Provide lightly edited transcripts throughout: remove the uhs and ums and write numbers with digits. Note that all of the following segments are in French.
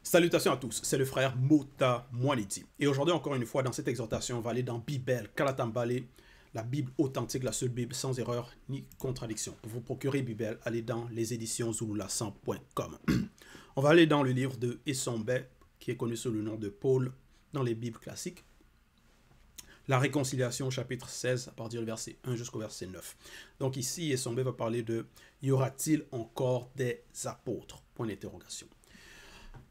Salutations à tous, c'est le frère Mota Mwanidi. Et aujourd'hui, encore une fois, dans cette exhortation, on va aller dans Bible, Kalatambale, la Bible authentique, la seule Bible sans erreur ni contradiction. Pour vous procurer Bible, allez dans les éditions zulula100.com. On va aller dans le livre de Essombe, qui est connu sous le nom de Paul, dans les Bibles classiques. La réconciliation, chapitre 16, à partir du verset 1 jusqu'au verset 9. Donc ici, Essombe va parler de « Y aura-t-il encore des apôtres ?» Point d'interrogation.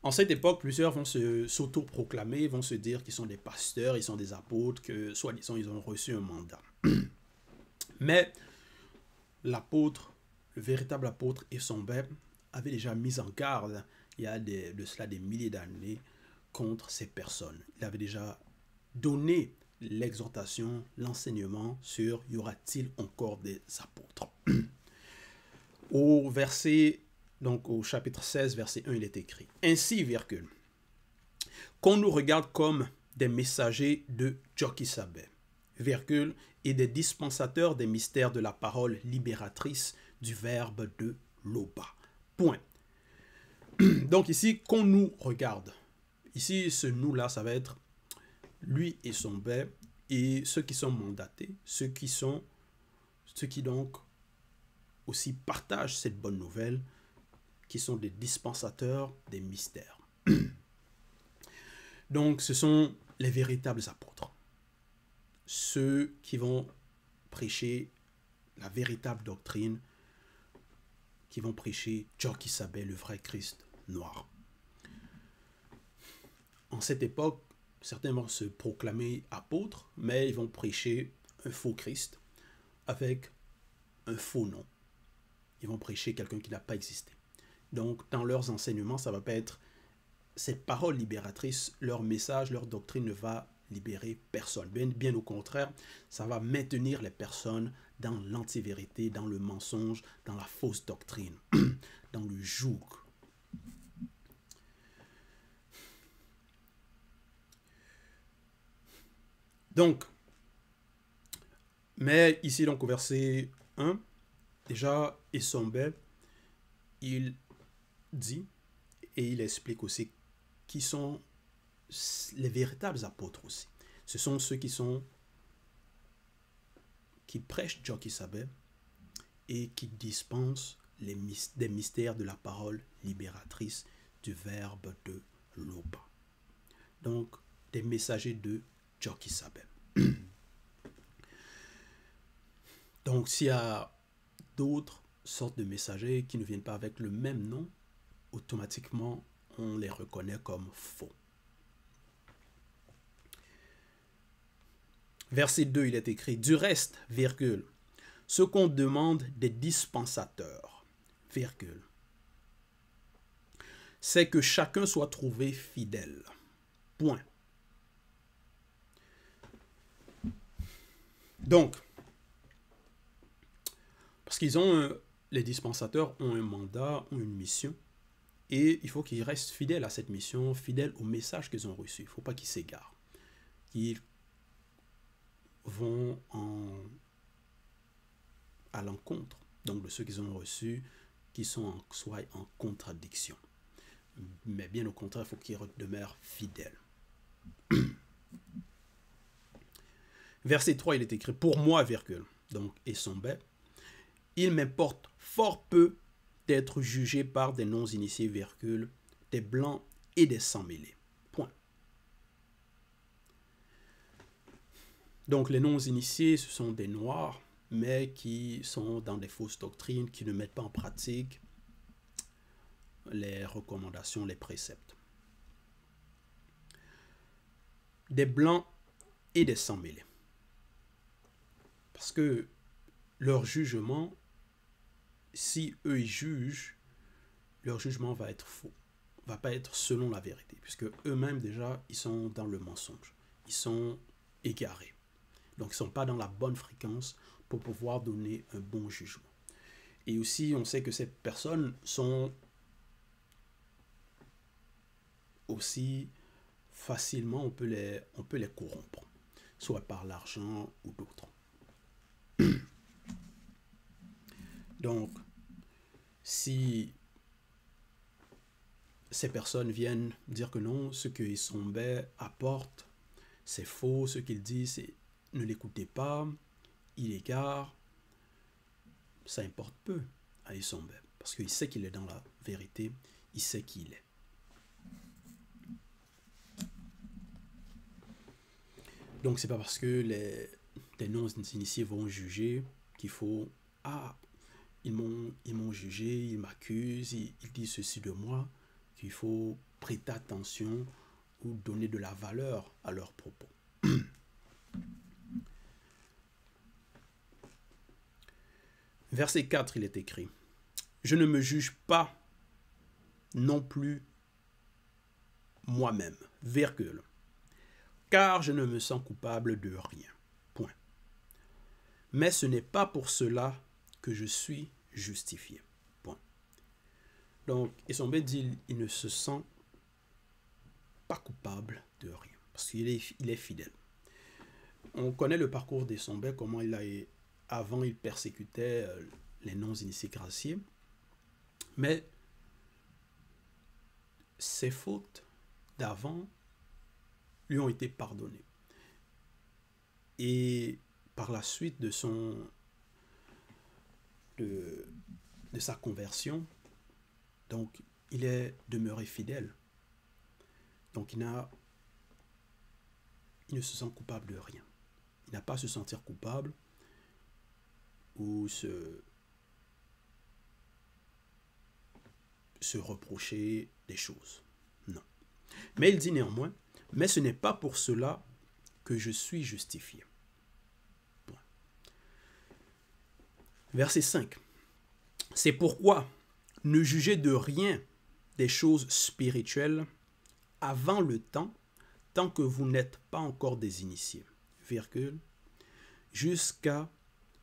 En cette époque, plusieurs vont s'auto-proclamer, vont se dire qu'ils sont des pasteurs, ils sont des apôtres, que soi-disant ils ont reçu un mandat. Mais l'apôtre, le véritable apôtre Essombe, avait déjà mis en garde, il y a de cela des milliers d'années, contre ces personnes. Il avait déjà donné l'exhortation, l'enseignement sur « Y aura-t-il encore des apôtres ?» Au verset... Donc au chapitre 16, verset 1, il est écrit « Ainsi, virgule, qu'on nous regarde comme des messagers de Djokissabe, virgule, et des dispensateurs des mystères de la parole libératrice du verbe de Loba. » Point. Donc ici, qu'on nous regarde. Ici, ce nous-là, ça va être lui et son père, et ceux qui sont mandatés, ceux qui donc aussi partagent cette bonne nouvelle, qui sont des dispensateurs des mystères. Donc, ce sont les véritables apôtres. Ceux qui vont prêcher la véritable doctrine, qui vont prêcher Djokissabe, le vrai Christ noir. En cette époque, certains vont se proclamer apôtres, mais ils vont prêcher un faux Christ avec un faux nom. Ils vont prêcher quelqu'un qui n'a pas existé. Donc, dans leurs enseignements, ça ne va pas être cette parole libératrice, leur message, leur doctrine ne va libérer personne. Bien au contraire, ça va maintenir les personnes dans l'antivérité, dans le mensonge, dans la fausse doctrine, dans le joug. Donc, mais ici, donc au verset 1, déjà, Essombe, il dit et il explique aussi qui sont les véritables apôtres aussi. Ce sont ceux qui prêchent Djokissabe et qui dispensent des mystères de la parole libératrice du verbe de Loba. Donc, des messagers de Djokissabe. Donc, s'il y a d'autres sortes de messagers qui ne viennent pas avec le même nom, automatiquement, on les reconnaît comme faux. Verset 2, il est écrit « Du reste, virgule, ce qu'on demande des dispensateurs, virgule, c'est que chacun soit trouvé fidèle. Point. » Donc, parce qu'ils ont les dispensateurs ont un mandat, ont une mission, et il faut qu'ils restent fidèles à cette mission, fidèles au message qu'ils ont reçu. Il ne faut pas qu'ils s'égarent. Qu'ils vont à l'encontre donc de ceux qu'ils ont reçus, qui soient en contradiction. Mais bien au contraire, il faut qu'ils demeurent fidèles. Verset 3, il est écrit « Pour moi, virgule, donc Essombe, il m'importe fort peu d'être jugé par des non-initiés, virgule, des blancs et des sans-mêlés. » Point. Donc les non-initiés, ce sont des noirs, mais qui sont dans des fausses doctrines, qui ne mettent pas en pratique les recommandations, les préceptes. Des blancs et des sans-mêlés. Parce que leur jugement, si eux ils jugent, leur jugement va être faux, va pas être selon la vérité, puisque eux-mêmes déjà, ils sont dans le mensonge, ils sont égarés. Donc, ils ne sont pas dans la bonne fréquence pour pouvoir donner un bon jugement. Et aussi, on sait que ces personnes sont aussi facilement, on peut les corrompre, soit par l'argent ou d'autres. Donc, si ces personnes viennent dire que non, ce que Isombe apporte, c'est faux, ce qu'il dit, c'est ne l'écoutez pas, il égare, ça importe peu à Isombe, parce qu'il sait qu'il est dans la vérité, il sait qui il est. Donc c'est pas parce que les non-initiés vont juger qu'il faut, ah, ils m'ont jugé, ils m'accusent, ils disent ceci de moi, qu'il faut prêter attention ou donner de la valeur à leurs propos. Verset 4, il est écrit, « Je ne me juge pas non plus moi-même, virgule, car je ne me sens coupable de rien. Point. Mais ce n'est pas pour cela que je suis justifié. Point. » Donc, Isombe dit il ne se sent pas coupable de rien, parce qu'il est fidèle. On connaît le parcours d'Isombe, comment avant il persécutait les non-initiés graciés, mais ses fautes d'avant lui ont été pardonnées. Et par la suite de sa conversion, donc il est demeuré fidèle. Donc il ne se sent coupable de rien. Il n'a pas à se sentir coupable ou se reprocher des choses. Non. Mais il dit néanmoins, mais ce n'est pas pour cela que je suis justifié. Point. Verset 5. C'est pourquoi ne jugez de rien des choses spirituelles avant le temps, tant que vous n'êtes pas encore des initiés, virgule, jusqu'à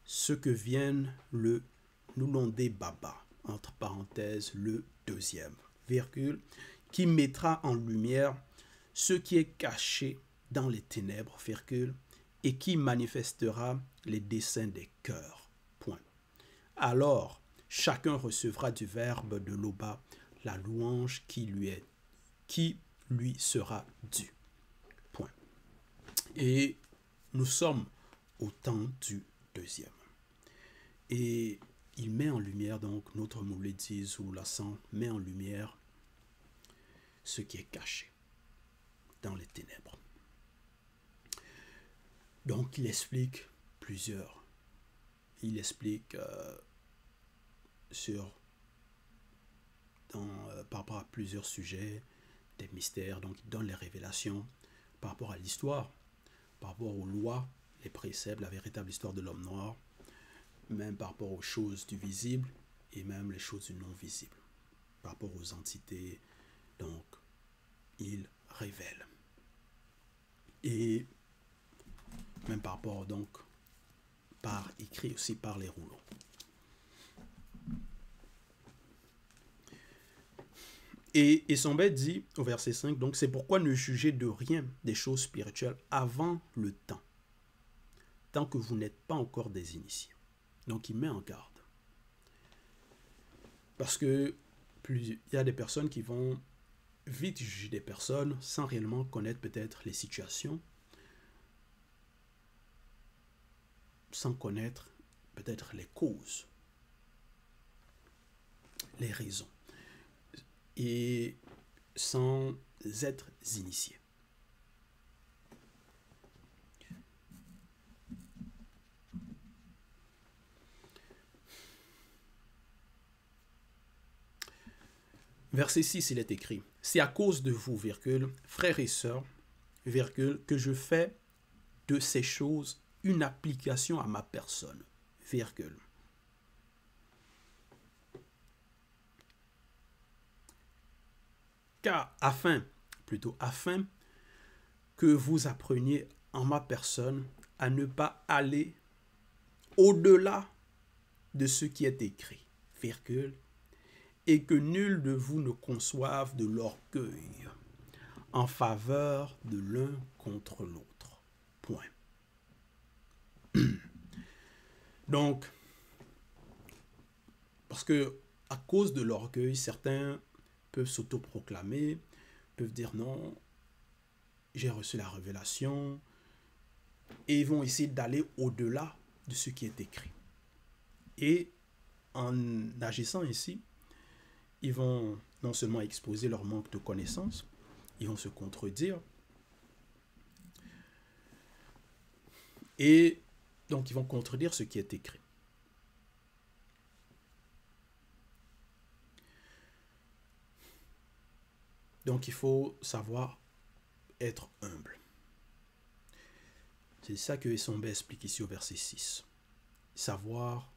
ce que vienne le Nulondé Baba, entre parenthèses, le deuxième, virgule, qui mettra en lumière ce qui est caché dans les ténèbres, virgule, et qui manifestera les desseins des cœurs. Point. Alors, chacun recevra du Verbe de l'Oba la louange qui lui sera due. Point. Et nous sommes au temps du deuxième. Et il met en lumière, donc, notre mouledise ou l'accent met en lumière ce qui est caché dans les ténèbres. Donc, il explique plusieurs. Il explique par rapport à plusieurs sujets, des mystères. Donc, il donne les révélations par rapport à l'histoire, par rapport aux lois, les préceptes, la véritable histoire de l'homme noir, même par rapport aux choses du visible et même les choses du non visible, par rapport aux entités. Donc, il révèle. Et même par rapport, donc, par écrit aussi par les rouleaux. Et Isombe dit au verset 5, donc c'est pourquoi ne jugez de rien des choses spirituelles avant le temps, tant que vous n'êtes pas encore des initiés. Donc il met en garde. Parce que il y a des personnes qui vont vite juger des personnes sans réellement connaître peut-être les situations, sans connaître peut-être les causes, les raisons, et sans être initiés. Verset 6, il est écrit, « C'est à cause de vous, virgule, frères et sœurs, virgule, que je fais de ces choses une application à ma personne, virgule. Car afin que vous appreniez en ma personne à ne pas aller au-delà de ce qui est écrit, virgule, et que nul de vous ne conçoive de l'orgueil en faveur de l'un contre l'autre. Point. Donc, parce que à cause de l'orgueil, certains peuvent s'autoproclamer, peuvent dire non, j'ai reçu la révélation, et ils vont essayer d'aller au-delà de ce qui est écrit. Et en agissant ici, ils vont non seulement exposer leur manque de connaissances, ils vont se contredire, et donc ils vont contredire ce qui est écrit. Donc il faut savoir être humble. C'est ça que Essombe explique ici au verset 6. Savoir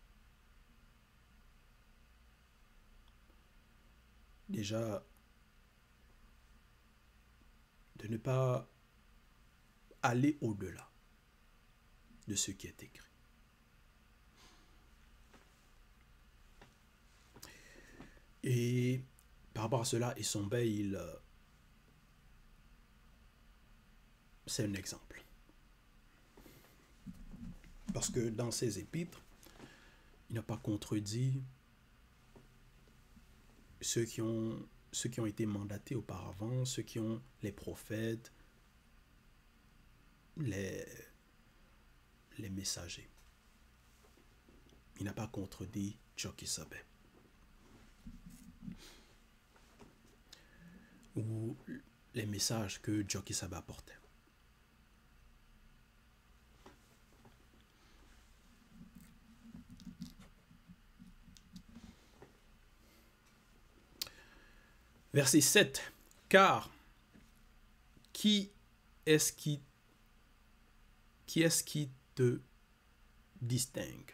déjà de ne pas aller au-delà de ce qui est écrit. Et par rapport à cela, Essombe, c'est un exemple. Parce que dans ses épîtres, il n'a pas contredit ceux qui ont été mandatés auparavant, ceux qui ont les prophètes, les messagers. Il n'a pas contredit Djokisabe. Ou les messages que Djokisabe apportait. Verset 7. Car qui est-ce qui te distingue?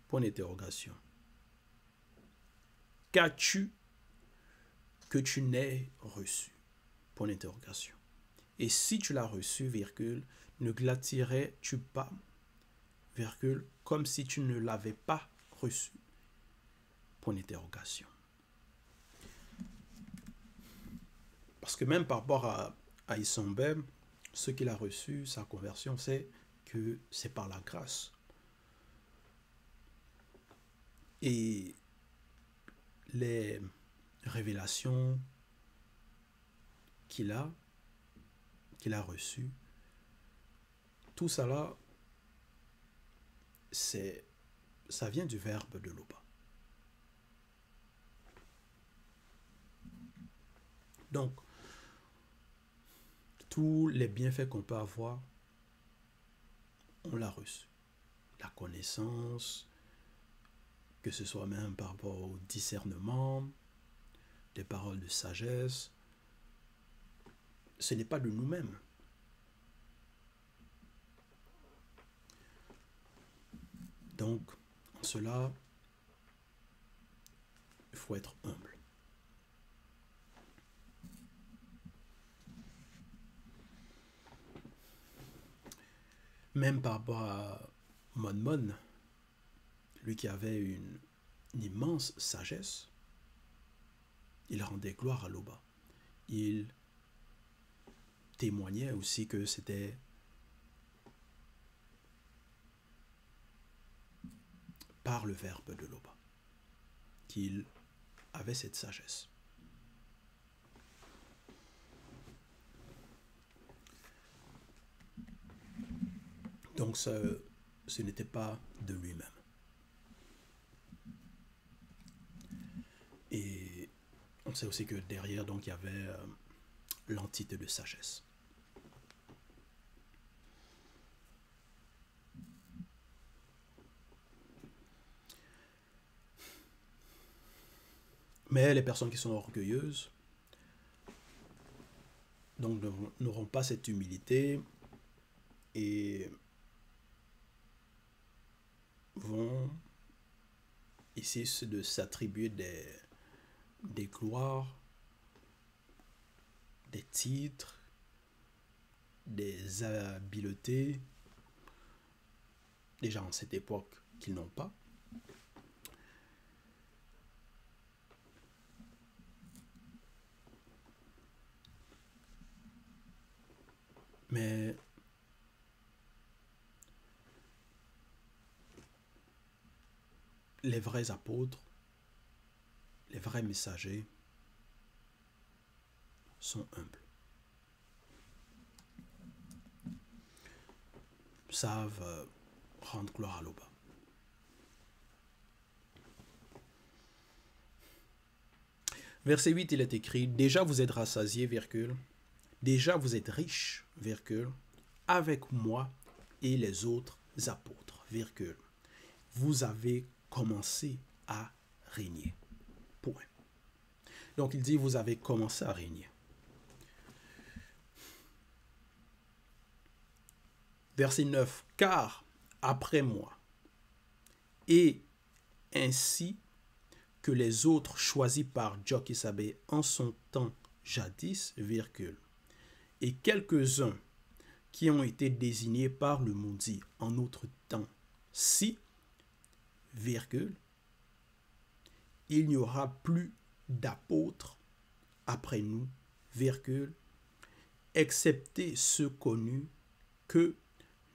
Point d'interrogation. Qu'as-tu que tu n'aies reçu? Point d'interrogation. Et si tu l'as reçu, virgule, ne glatirais-tu pas, virgule, comme si tu ne l'avais pas reçu? Point d'interrogation. Parce que même par rapport à Essombe, ce qu'il a reçu, sa conversion, c'est que c'est par la grâce. Et les révélations qu'il a reçues, tout ça là, ça vient du verbe de Loba. Donc, tous les bienfaits qu'on peut avoir, on l'a reçu. La connaissance, que ce soit même par rapport au discernement, des paroles de sagesse, ce n'est pas de nous-mêmes. Donc, en cela, il faut être humble. Même par rapport à Mon, lui qui avait une immense sagesse, il rendait gloire à Loba. Il témoignait aussi que c'était par le verbe de Loba qu'il avait cette sagesse. Donc ce n'était pas de lui-même. Et on sait aussi que derrière, donc, il y avait l'entité de sagesse. Mais les personnes qui sont orgueilleuses, donc, n'auront pas cette humilité et vont essayer de s'attribuer des gloires, des titres, des habiletés, déjà en cette époque qu'ils n'ont pas. Mais les vrais apôtres, les vrais messagers, sont humbles. Savent rendre gloire à l'Oba. Verset 8, il est écrit, déjà vous êtes rassasiés, virgule, déjà vous êtes riches, virgule, avec moi et les autres apôtres, virgule. Vous avez commencé à régner. Point. Donc il dit, vous avez commencé à régner. Verset 9, car après moi, et ainsi que les autres choisis par Djokisabé en son temps jadis, virgule, et quelques-uns qui ont été désignés par le Moudi en notre temps, si, virgule, il n'y aura plus d'apôtres après nous, virgule, excepté ceux connus que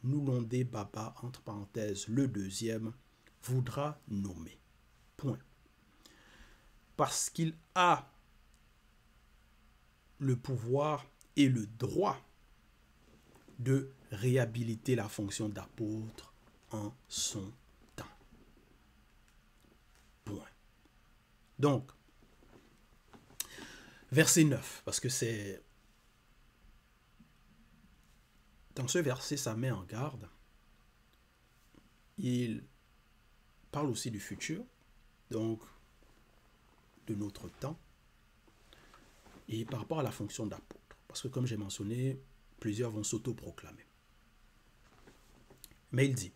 Noulondé Baba, entre parenthèses, le deuxième, voudra nommer. Point. Parce qu'il a le pouvoir et le droit de réhabiliter la fonction d'apôtre en son temps. Point. Donc, verset 9, parce que c'est... Dans ce verset, ça met en garde. Il parle aussi du futur, donc de notre temps, et par rapport à la fonction d'apôtre. Parce que comme j'ai mentionné, plusieurs vont s'autoproclamer. Mais il dit,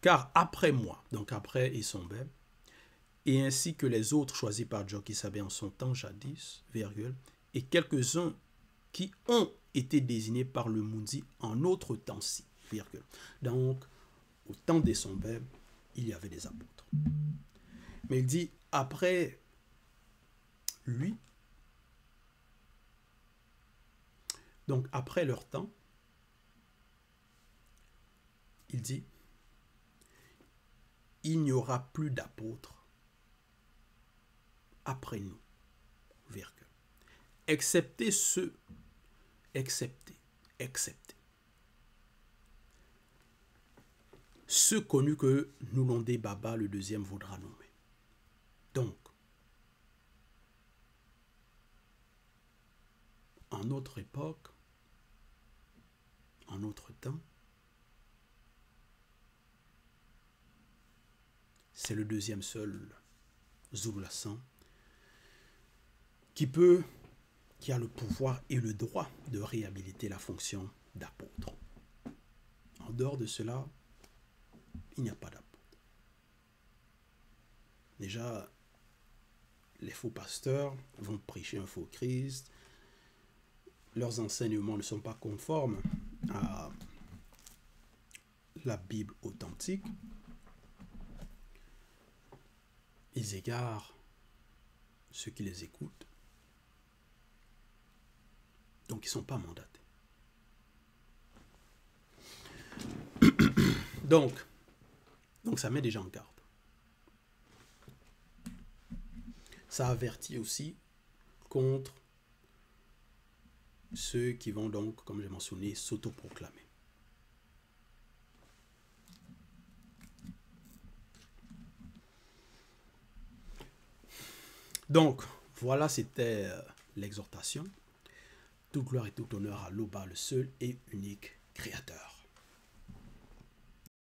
car après moi, donc après Issombé, et ainsi que les autres choisis par Djokisabé en son temps jadis, virgule, et quelques-uns qui ont été désignés par le Moudi en notre temps-ci, virgule. Donc, au temps d'Issombé, il y avait des apôtres. Mais il dit, après lui, donc après leur temps, il dit, il n'y aura plus d'apôtres après nous, virgule. Excepté ceux, excepté, ceux connus que Noulondé Baba, le deuxième, voudra nommer. Donc, en notre époque, en notre temps, c'est le deuxième seul, Zoulassan, qui a le pouvoir et le droit de réhabiliter la fonction d'apôtre. En dehors de cela, il n'y a pas d'apôtre. Déjà, les faux pasteurs vont prêcher un faux Christ. Leurs enseignements ne sont pas conformes à la Bible authentique. Ils égarent ceux qui les écoutent. Donc, ils ne sont pas mandatés. Donc, ça met déjà en garde. Ça avertit aussi contre ceux qui vont donc, comme j'ai mentionné, s'autoproclamer. Donc, voilà, c'était l'exhortation. Toute gloire et tout honneur à l'Oba, le seul et unique Créateur.